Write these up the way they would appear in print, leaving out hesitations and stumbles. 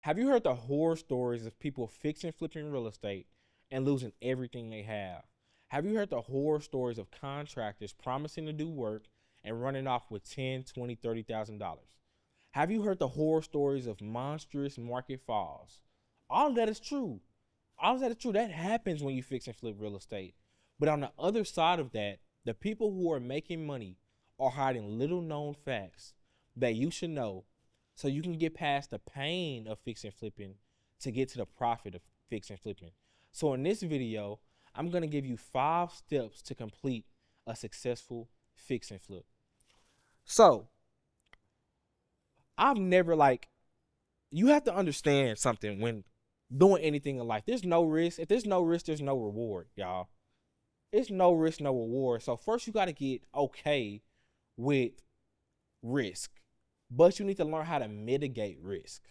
Have you heard the horror stories of people fixing flipping real estate and losing everything they have? Have you heard the horror stories of contractors promising to do work and running off with 10, 20, $30,000? Have you heard the horror stories of monstrous market falls? All of that is true. All of that is true. That happens when you fix and flip real estate. But on the other side of that, the people who are making money are hiding little known facts that you should know so you can get past the pain of fix and flipping to get to the profit of fix and flipping. So in this video, I'm going to give you 5 steps to complete a successful fix and flip. So I've never you have to understand something when doing anything in life. There's no risk. If there's no risk, there's no reward, y'all. It's no risk, no reward. So first you got to get okay with risk. But you need to learn how to mitigate risk,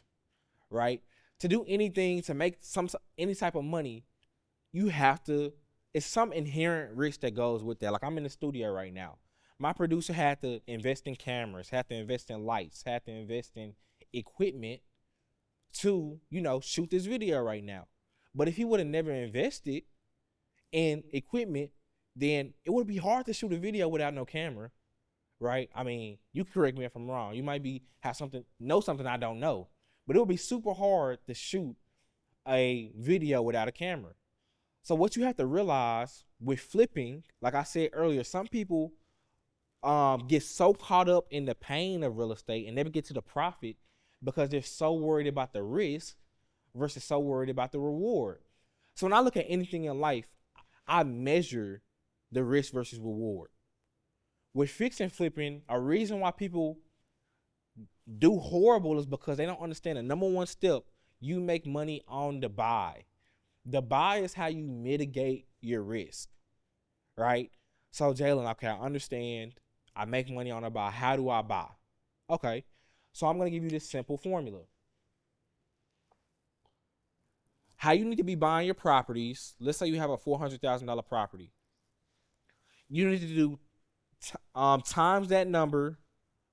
right? To do anything, to make any type of money, you have to, it's some inherent risk that goes with that. Like I'm in the studio right now. My producer had to invest in cameras, had to invest in lights, had to invest in equipment to, shoot this video right now. But if he would have never invested in equipment, then it would be hard to shoot a video without no camera, right? I mean, you can correct me if I'm wrong. You might know something I don't know, but it would be super hard to shoot a video without a camera. So what you have to realize with flipping, like I said earlier, some people get so caught up in the pain of real estate and never get to the profit because they're so worried about the risk versus so worried about the reward. So when I look at anything in life, I measure the risk versus reward. With fix and flipping, a reason why people do horrible is because they don't understand the number one step. You make money on the buy. The buy is how you mitigate your risk, right? So Jalen, okay, I understand. I make money on the buy. How do I buy? Okay, so I'm going to give you this simple formula. How you need to be buying your properties. Let's say you have a $400,000 property. You need to do times that number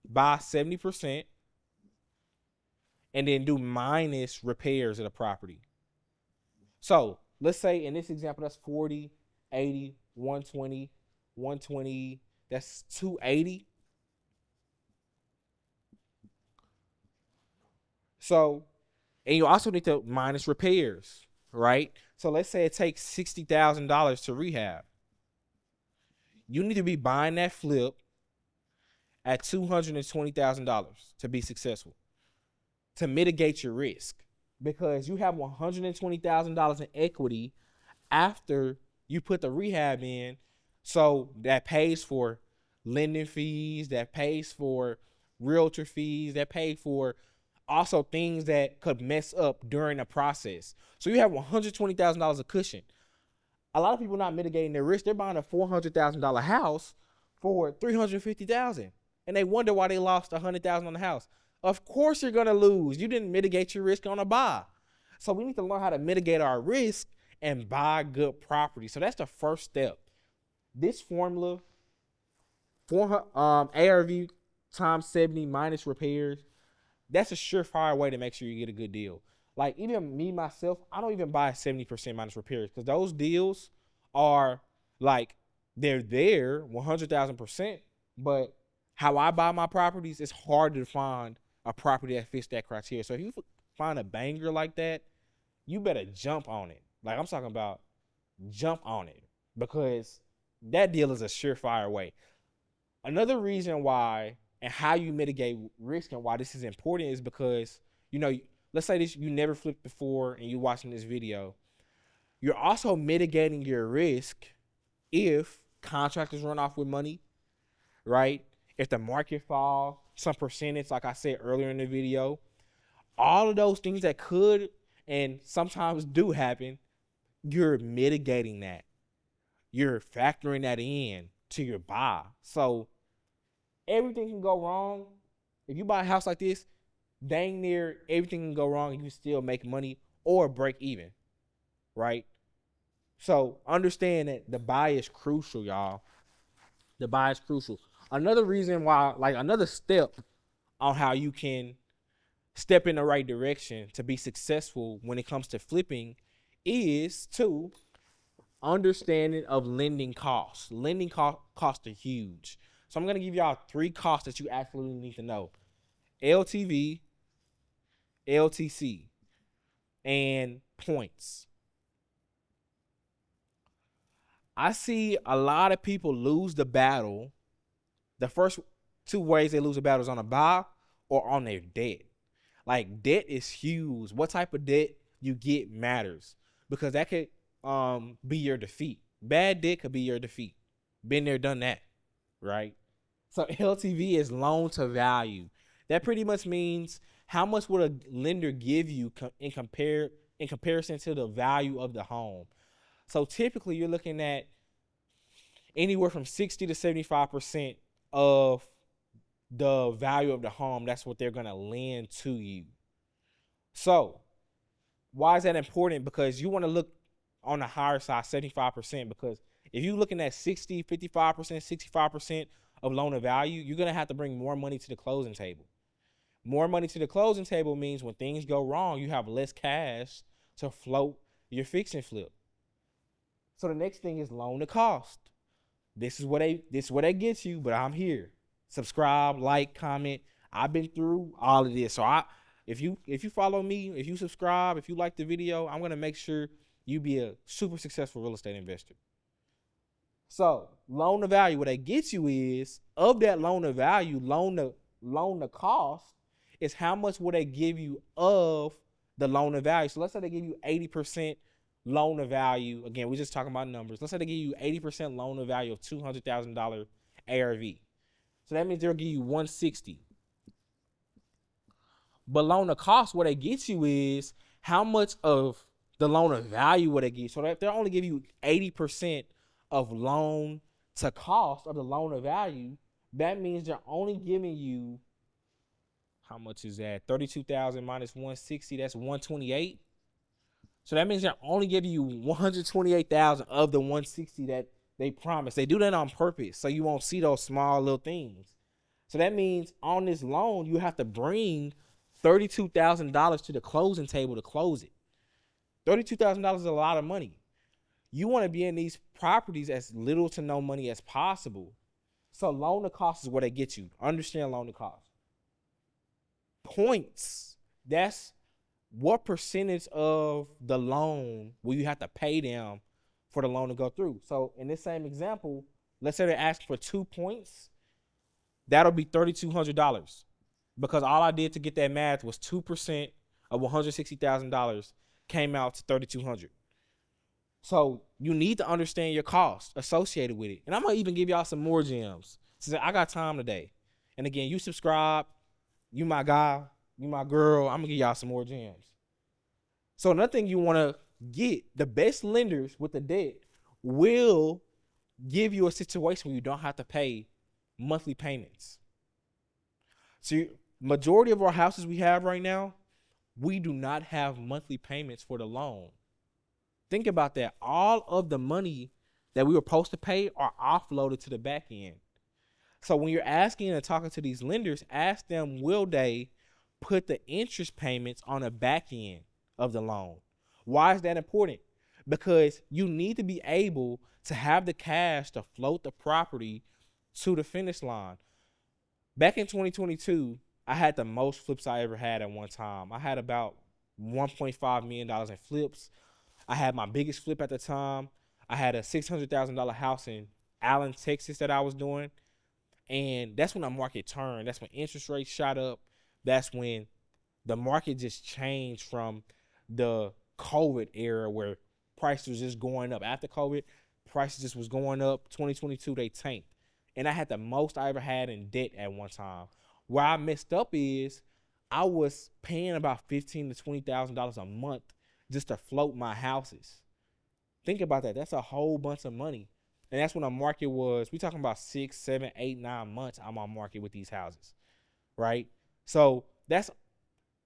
by 70% and then do minus repairs of the property. So let's say in this example, that's 40, 80, 120, 120, that's 280. So, and you also need to minus repairs, right? So let's say it takes $60,000 to rehab. You need to be buying that flip at $220,000 to be successful, to mitigate your risk, because you have $120,000 in equity after you put the rehab in. So that pays for lending fees, that pays for realtor fees, that pays for also things that could mess up during the process. So you have $120,000 of cushion. A lot of people not mitigating their risk. They're buying a $400,000 house for $350,000, and they wonder why they lost $100,000 on the house. Of course you're gonna lose. You didn't mitigate your risk on a buy. So we need to learn how to mitigate our risk and buy good property. So that's the first step. This formula, ARV times 70 minus repairs, that's a surefire way to make sure you get a good deal. Like even me myself, I don't even buy 70% minus repairs because those deals are like they're there 100,000%. But how I buy my properties, it's hard to find a property that fits that criteria. So if you find a banger like that, you better jump on it. Like I'm talking about jump on it, because that deal is a surefire way. Another reason why and how you mitigate risk and why this is important is because, let's say this, you never flipped before and you watching this video. You're also mitigating your risk if contractors run off with money, right? If the market falls, some percentage, like I said earlier in the video, all of those things that could and sometimes do happen, you're mitigating that. You're factoring that in to your buy. So everything can go wrong. If you buy a house like this, dang near everything can go wrong and you still make money or break even, right? So understand that the buy is crucial, y'all. The buy is crucial. Another reason why, like another step on how you can step in the right direction to be successful when it comes to flipping is to understanding of lending costs. Lending costs are huge. So I'm going to give y'all 3 costs that you absolutely need to know. LTV, LTC, and points. I see a lot of people lose the battle. The first 2 ways they lose the battle is on a buy or on their debt. Like, debt is huge. What type of debt you get matters, because that could be your defeat. Bad debt could be your defeat. Been there, done that, right? So LTV is loan to value. That pretty much means how much would a lender give you in comparison to the value of the home. So typically you're looking at anywhere from 60 to 75% of the value of the home. That's what they're going to lend to you. So why is that important? Because you want to look on the higher side, 75%, because if you're looking at 60, 55%, 65% of loan to value, you're going to have to bring more money to the closing table. More money to the closing table means when things go wrong, you have less cash to float your fix and flip. So the next thing is loan to cost. This is what they get you, but I'm here. Subscribe, like, comment. I've been through all of this. So if you follow me, if you subscribe, if you like the video, I'm gonna make sure you be a super successful real estate investor. So loan to value, what that gets you is, of that loan to value, loan to cost is how much will they give you of the loan to value. So let's say they give you 80% loan to value. Again, we're just talking about numbers. Let's say they give you 80% loan to value of $200,000 ARV. So that means they'll give you 160. But loan to cost, what they get you is how much of the loan to value what they get you. So if they'll only give you 80% of loan to cost of the loan to value, that means they're only giving you, how much is that? 32,000 minus 160, that's 128. So that means they're only giving you 128,000 of the 160 that they promise. They do that on purpose so you won't see those small little things. So that means on this loan, you have to bring $32,000 to the closing table to close it. $32,000 is a lot of money. You want to be in these properties as little to no money as possible. So loan to cost is what they get you. Understand loan to cost. Points, that's what percentage of the loan will you have to pay them for the loan to go through. So in this same example, let's say they ask for 2 points. That'll be $3,200, because all I did to get that math was 2% of $160,000 came out to $3,200. So you need to understand your cost associated with it. And I'm gonna even give y'all some more gems since I got time today. And again, you subscribe, you my guy, you my girl, I'm gonna give y'all some more gems. So another thing you wanna get, the best lenders with the debt will give you a situation where you don't have to pay monthly payments. So majority of our houses we have right now, we do not have monthly payments for the loan. Think about that. All of the money that we were supposed to pay are offloaded to the back end. So when you're asking and talking to these lenders, ask them, will they put the interest payments on the back end of the loan? Why is that important? Because you need to be able to have the cash to float the property to the finish line. Back in 2022, I had the most flips I ever had at one time. I had about $1.5 million in flips. I had my biggest flip at the time. I had a $600,000 house in Allen, Texas that I was doing. And that's when the market turned. That's when interest rates shot up. That's when the market just changed from the COVID era where prices was just going up. After COVID, prices just was going up. 2022, they tanked. And I had the most I ever had in debt at one time. Where I messed up is I was paying about $15,000 to $20,000 a month just to float my houses. Think about that. That's a whole bunch of money. And that's when the market was, we talking about 6, 7, 8, 9 months I'm on market with these houses, right? So that's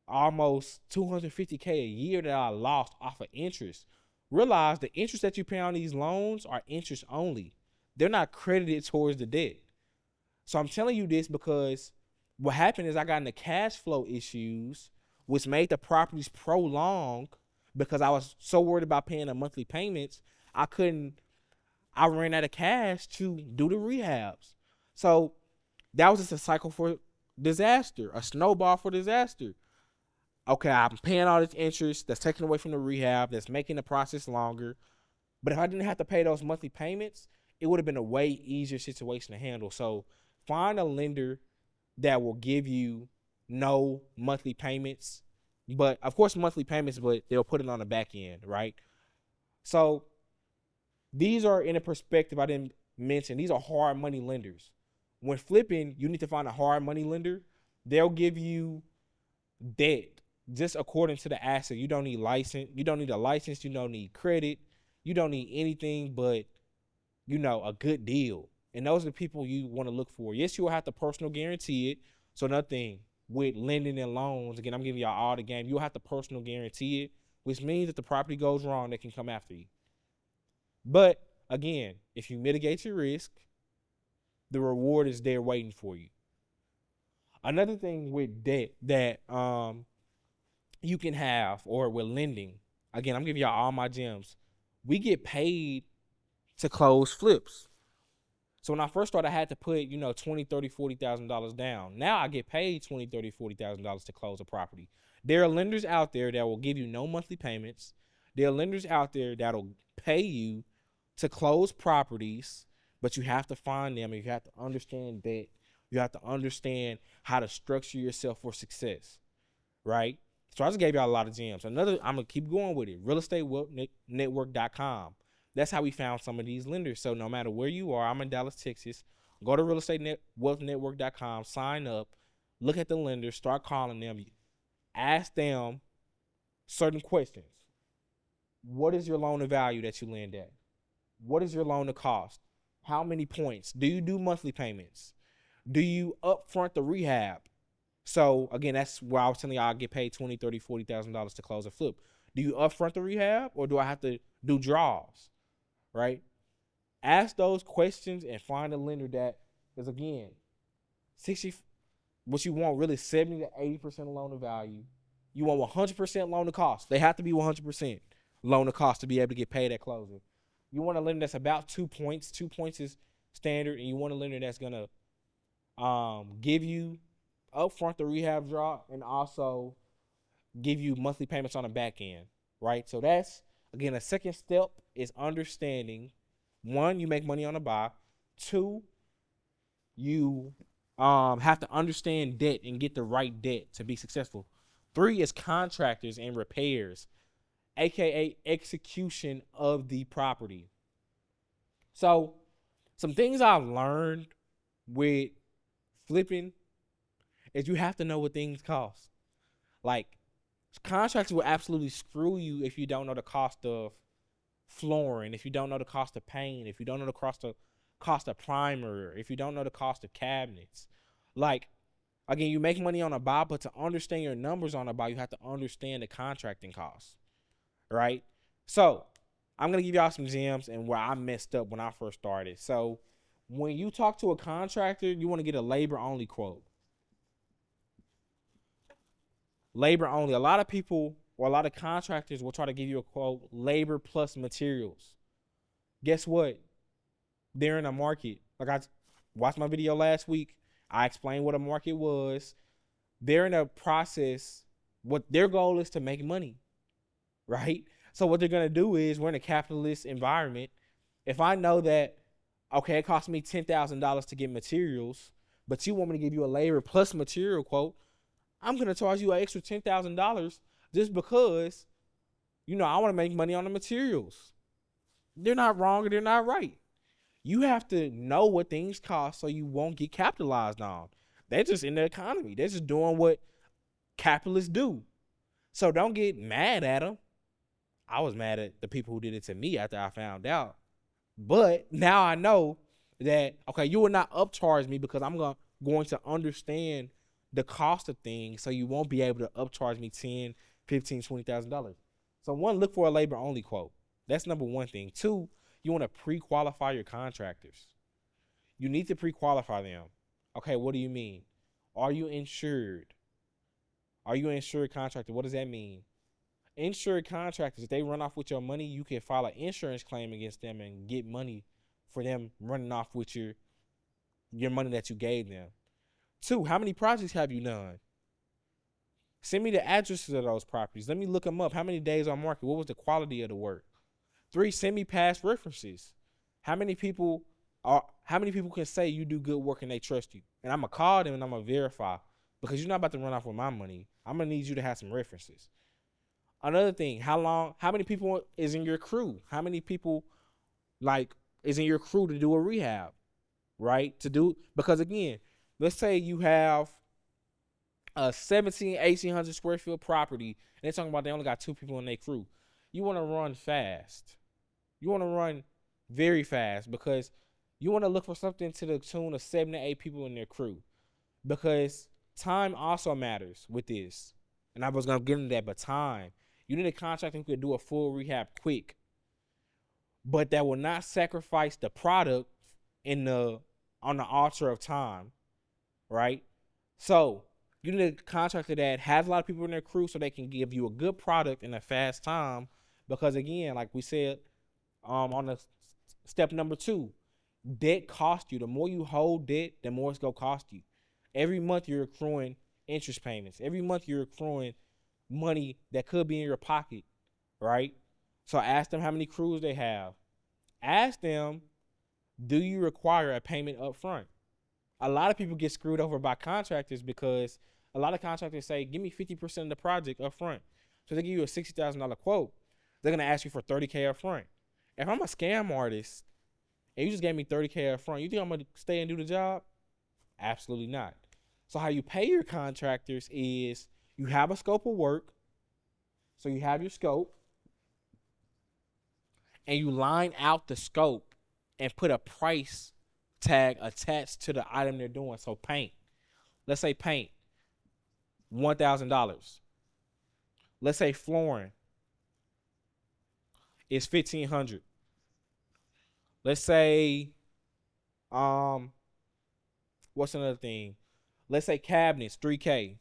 almost $250K a year that I lost off of interest. Realize the interest that you pay on these loans are interest only. They're not credited towards the debt. So I'm telling you this because what happened is I got into cash flow issues which made the properties prolong because I was so worried about paying the monthly payments. I ran out of cash to do the rehabs. So that was just a cycle for disaster, a snowball for disaster. Okay, I'm paying all this interest that's taken away from the rehab, that's making the process longer. But if I didn't have to pay those monthly payments, it would have been a way easier situation to handle. So find a lender that will give you no monthly payments, but of course monthly payments, but they'll put it on the back end, right? So these are in a perspective I didn't mention. These are hard money lenders. When flipping, you need to find a hard money lender. They'll give you debt just according to the asset. You don't need license. You don't need a license. You don't need credit. You don't need anything but, a good deal. And those are the people you want to look for. Yes, you will have to personal guarantee it. So another thing with lending and loans, again, I'm giving y'all all the game. You'll have to personal guarantee it, which means if the property goes wrong, they can come after you. But again, if you mitigate your risk, the reward is there waiting for you. Another thing with debt that you can have, or with lending, again, I'm giving y'all all my gems. We get paid to close flips. So when I first started, I had to put, $20, $30, $40,000 down. Now I get paid $20, $30, $40,000 to close a property. There are lenders out there that will give you no monthly payments. There are lenders out there that'll pay you to close properties, but you have to find them, and you have to understand that. You have to understand how to structure yourself for success, right? So I just gave y'all a lot of gems. I'm going to keep going with it. realestatewealthnetwork.com. That's how we found some of these lenders. So no matter where you are, I'm in Dallas, Texas. Go to realestatewealthnetwork.com, sign up, look at the lenders, start calling them, ask them certain questions. What is your loan to value that you lend at? What is your loan to cost? How many points? Do you do monthly payments? Do you upfront the rehab? So again, that's where I was telling y'all I get paid $20, $30, $40,000 to close a flip. Do you upfront the rehab, or do I have to do draws? Right? Ask those questions and find a lender that, because again, 60, what you want really 70 to 80% loan to value. You want 100% loan to cost. They have to be 100% loan to cost to be able to get paid at closing. You want a lender that's about 2 points. 2 points is standard, and you want a lender that's gonna give you upfront the rehab draw and also give you monthly payments on the back end, right? So that's, again, a second step is understanding. 1, you make money on the buy. 2, you have to understand debt and get the right debt to be successful. 3 is contractors and repairs, aka execution of the property. So some things I've learned with flipping is you have to know what things cost. Like, contractors will absolutely screw you if you don't know the cost of flooring, if you don't know the cost of paint, if you don't know the cost of primer, if you don't know the cost of cabinets. Like, again, you make money on a buy, but to understand your numbers on a buy, you have to understand the contracting costs, right? So I'm going to give y'all some gems and where I messed up when I first started. So when you talk to a contractor, you want to get a labor-only quote. Labor only. A lot of people or a lot of contractors will try to give you a quote, labor plus materials. Guess what? They're in a market. Like, I watched my video last week. I explained what a market was. They're in a process. What their goal is to make money, right? So what they're going to do is, we're in a capitalist environment. If I know that, okay, it cost me $10,000 to get materials, but you want me to give you a labor plus material quote, I'm going to charge you an extra $10,000 just because, I want to make money on the materials. They're not wrong or they're not right. You have to know what things cost so you won't get capitalized on. They're just in the economy. They're just doing what capitalists do. So don't get mad at them. I was mad at the people who did it to me after I found out. But now I know that, okay, you will not upcharge me because I'm going to understand the cost of things, so you won't be able to upcharge me $10,000, $15,000, $20,000. So 1, look for a labor only quote. That's number 1 thing. 2, you want to pre-qualify your contractors. You need to pre-qualify them. Okay, what do you mean? Are you insured? Are you an insured contractor? What does that mean? Insured contractors, if they run off with your money, you can file an insurance claim against them and get money for them running off with your money that you gave them. 2, how many projects have you done? Send me the addresses of those properties. Let me look them up. How many days on market? What was the quality of the work? 3, send me past references. How many people can say you do good work and they trust you? And I'm gonna call them and I'm gonna verify, because you're not about to run off with my money. I'm gonna need you to have some references. Another thing, how many people is in your crew? How many people is in your crew to do a rehab, right? Because again, let's say you have a 1,800 square foot property and they're talking about they only got 2 people in their crew. You want to run fast. You want to run very fast, because you want to look for something to the tune of 7 to 8 people in their crew, because time also matters with this. And I was going to get into that, but time. You need a contractor who could do a full rehab quick, but that will not sacrifice the product on the altar of time, right? So you need a contractor that has a lot of people in their crew so they can give you a good product in a fast time. Because again, like we said, on the step number 2, debt costs you. The more you hold debt, the more it's gonna cost you. Every month you're accruing interest payments. Every month you're accruing money that could be in your pocket, right? So ask them how many crews they have. Ask them, do you require a payment up front? A lot of people get screwed over by contractors, because a lot of contractors say, give me 50% of the project up front. So they give you a $60,000 quote. They're going to ask you for $30K up front. If I'm a scam artist and you just gave me $30K up front, you think I'm going to stay and do the job? Absolutely not. So how you pay your contractors is you have a scope of work. So you have your scope and you line out the scope and put a price tag attached to the item they're doing. So paint. Let's say paint, $1,000. Let's say flooring is $1,500. Let's say, what's another thing? Let's say cabinets, $3K.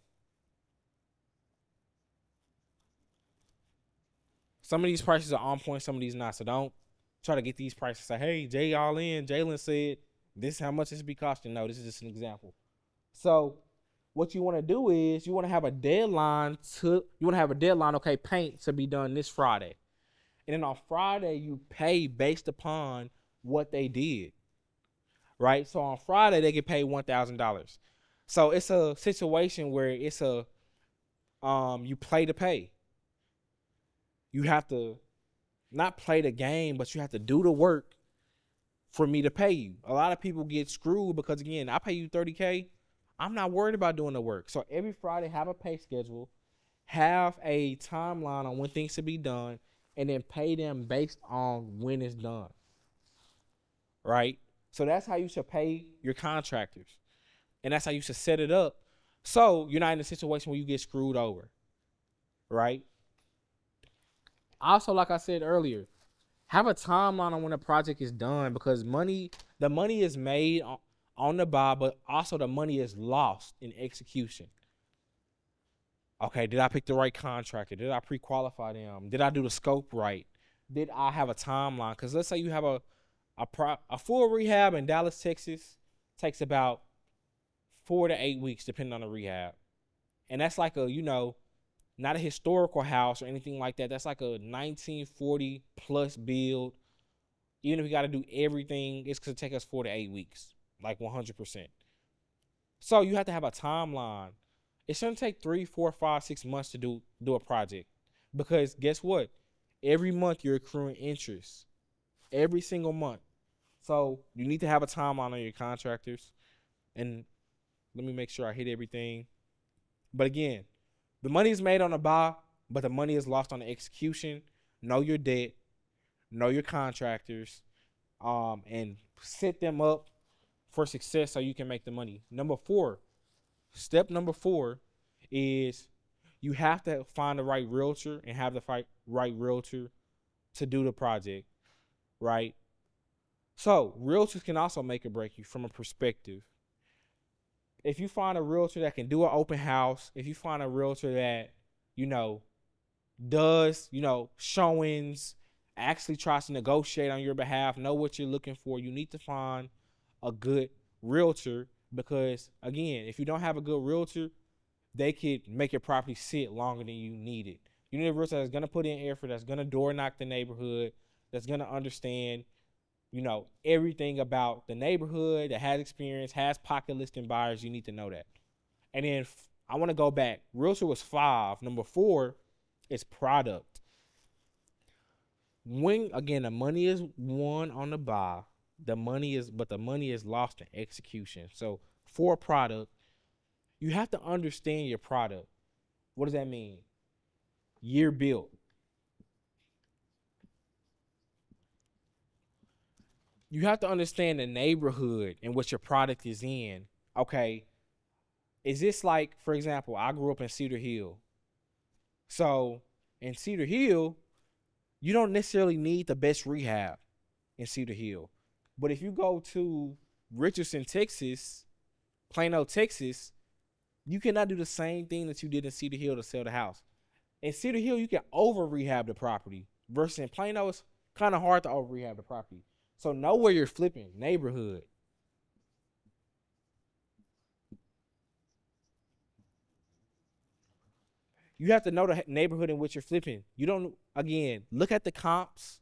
Some of these prices are on point, some of these not. So don't try to get these prices. Say, hey, Jay, all in. Jalen said this is how much this be costing. No, this is just an example. So what you want to do is you want to have a deadline. Okay, paint to be done this Friday. And then on Friday, you pay based upon what they did, right? So on Friday, they get paid $1,000. So it's a situation where it's you play to pay. You have to not play the game, but you have to do the work for me to pay you. A lot of people get screwed because, again, I pay you $30K. I'm not worried about doing the work. So every Friday, have a pay schedule, have a timeline on when things should be done, and then pay them based on when it's done, right? So that's how you should pay your contractors, and that's how you should set it up so you're not in a situation where you get screwed over, right? Also, like I said earlier, have a timeline on when a project is done, because the money is made on the buy, but also the money is lost in execution. Okay, did I pick the right contractor? Did I pre-qualify them? Did I do the scope right? Did I have a timeline? Because let's say you have a full rehab in Dallas, Texas, takes about 4 to 8 weeks, depending on the rehab. And that's like not a historical house or anything like that. That's like a 1940 plus build. Even if we got to do everything, it's going to take us 4 to 8 weeks, like 100%. So you have to have a timeline. It shouldn't take 3, 4, 5, 6 months to do a project, because guess what? Every month you're accruing interest, every single month. So you need to have a timeline on your contractors. And let me make sure I hit everything. But again, the money is made on the buy, but the money is lost on the execution. Know your debt, know your contractors, and set them up for success so you can make the money. Step number 4 is you have to find the right realtor and have the right realtor to do the project, right? So realtors can also make or break you from a perspective. if you find a realtor that can do an open house, if you find a realtor that, you know, does, showings, actually tries to negotiate on your behalf, know what you're looking for, you need to find a good realtor because, again, if you don't have a good realtor, they could make your property sit longer than you need it. You need a realtor that's going to put in effort, that's going to door knock the neighborhood, that's going to understand, everything about the neighborhood, that has experience, has pocket listing buyers. You need to know that. And then I want to go back. Realtor was 5. Number 4 is product. When, again, the money is won on the buy, the money is lost in execution. So for product, you have to understand your product. What does that mean? Year built. You have to understand the neighborhood and what your product is in. Okay. Is this like, for example, I grew up in Cedar Hill. So in Cedar Hill, you don't necessarily need the best rehab in Cedar Hill. But if you go to Richardson, Texas, Plano, Texas, you cannot do the same thing that you did in Cedar Hill to sell the house. In Cedar Hill, you can over rehab the property versus in Plano, it's kind of hard to over rehab the property. So know where you're flipping, neighborhood. You have to know the neighborhood in which you're flipping. You don't, again, look at the comps.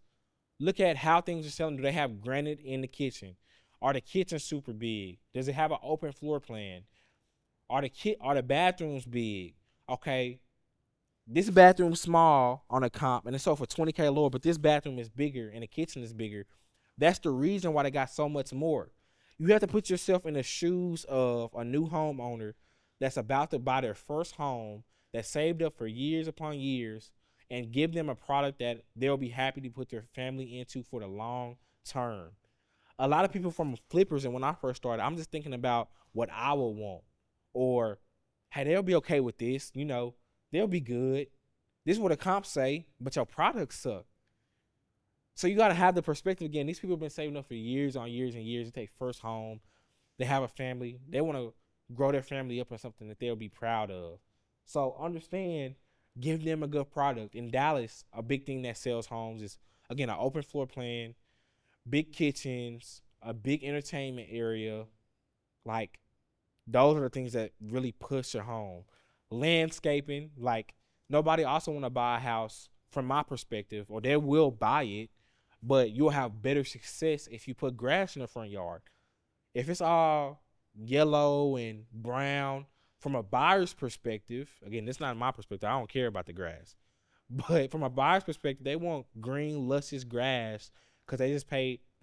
Look at how things are selling. Do they have granite in the kitchen? Are the kitchens super big? Does it have an open floor plan? Are the bathrooms big? Okay, this bathroom's small on a comp and it's sold for $20K lower, but this bathroom is bigger and the kitchen is bigger. That's the reason why they got so much more. You have to put yourself in the shoes of a new homeowner that's about to buy their first home, that saved up for years upon years, and give them a product that they'll be happy to put their family into for the long term. A lot of people from flippers, and when I first started, I'm just thinking about what I would want. Or, hey, they'll be okay with this, they'll be good. This is what the comps say, but your products suck. So you got to have the perspective again. These people have been saving up for years on years and years. They take first home. They have a family. They want to grow their family up in something that they'll be proud of. So understand, give them a good product. In Dallas, a big thing that sells homes is, again, an open floor plan, big kitchens, a big entertainment area. Like, those are the things that really push your home. Landscaping, like, nobody also want to buy a house, from my perspective, or they will buy it, but you'll have better success if you put grass in the front yard. If it's all yellow and brown, from a buyer's perspective, again, this is not my perspective. I don't care about the grass. But from a buyer's perspective, they want green, luscious grass because they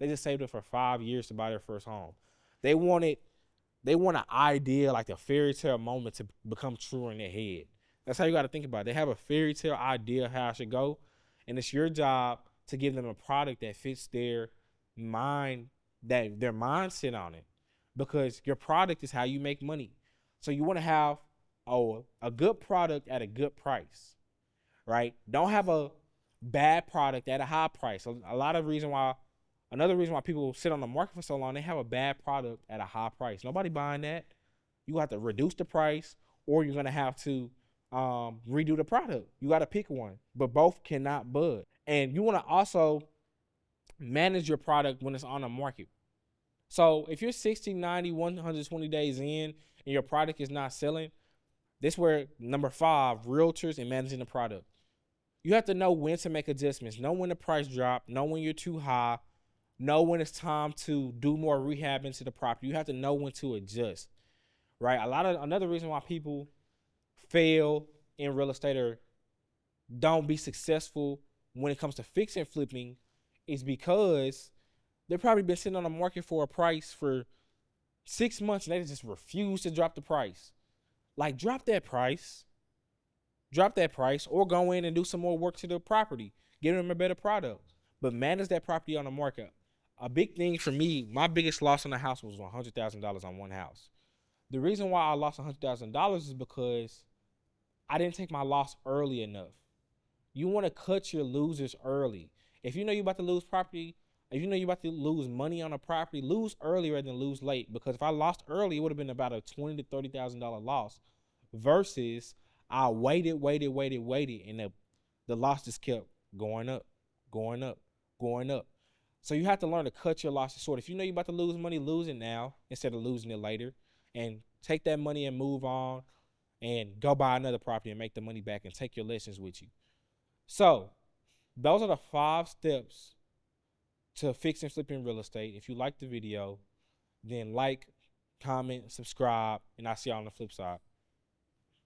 just saved it for 5 years to buy their first home. They want an idea, like a fairy tale moment, to become true in their head. That's how you got to think about it. They have a fairy tale idea how it should go, and it's your job to give them a product that fits their mind, that their mindset on it, because your product is how you make money. So you want to have a good product at a good price, right? Don't have a bad product at a high price. Another reason why people sit on the market for so long, they have a bad product at a high price. Nobody buying that. You have to reduce the price, or you're gonna have to redo the product. You got to pick one, but both cannot bud. And you want to also manage your product when it's on the market. So if you're 60, 90, 120 days in and your product is not selling, this is where number 5, realtors and managing the product. You have to know when to make adjustments, know when the price drop, know when you're too high, know when it's time to do more rehab into the property. You have to know when to adjust, right? Another reason why people fail in real estate or don't be successful when it comes to fixing and flipping is because they've probably been sitting on the market for a price for 6 months and they just refuse to drop the price. Like, drop that price, or go in and do some more work to the property, give them a better product, but manage that property on the market. A big thing for me, my biggest loss on the house was $100,000 on one house. The reason why I lost $100,000 is because I didn't take my loss early enough. You want to cut your losers early. If you know you're about to lose property If you know you're about to lose money on a property, lose early rather than lose late. Because if I lost early, it would have been about a $20,000 to $30,000 loss, versus I waited, and the loss just kept going up, going up, going up. So you have to learn to cut your losses short. If you know you're about to lose money, lose it now instead of losing it later, and take that money and move on and go buy another property and make the money back and take your lessons with you. So those are the 5 steps to fix and flipping real estate. If you like the video, then like, comment, subscribe, and I'll see y'all on the flip side.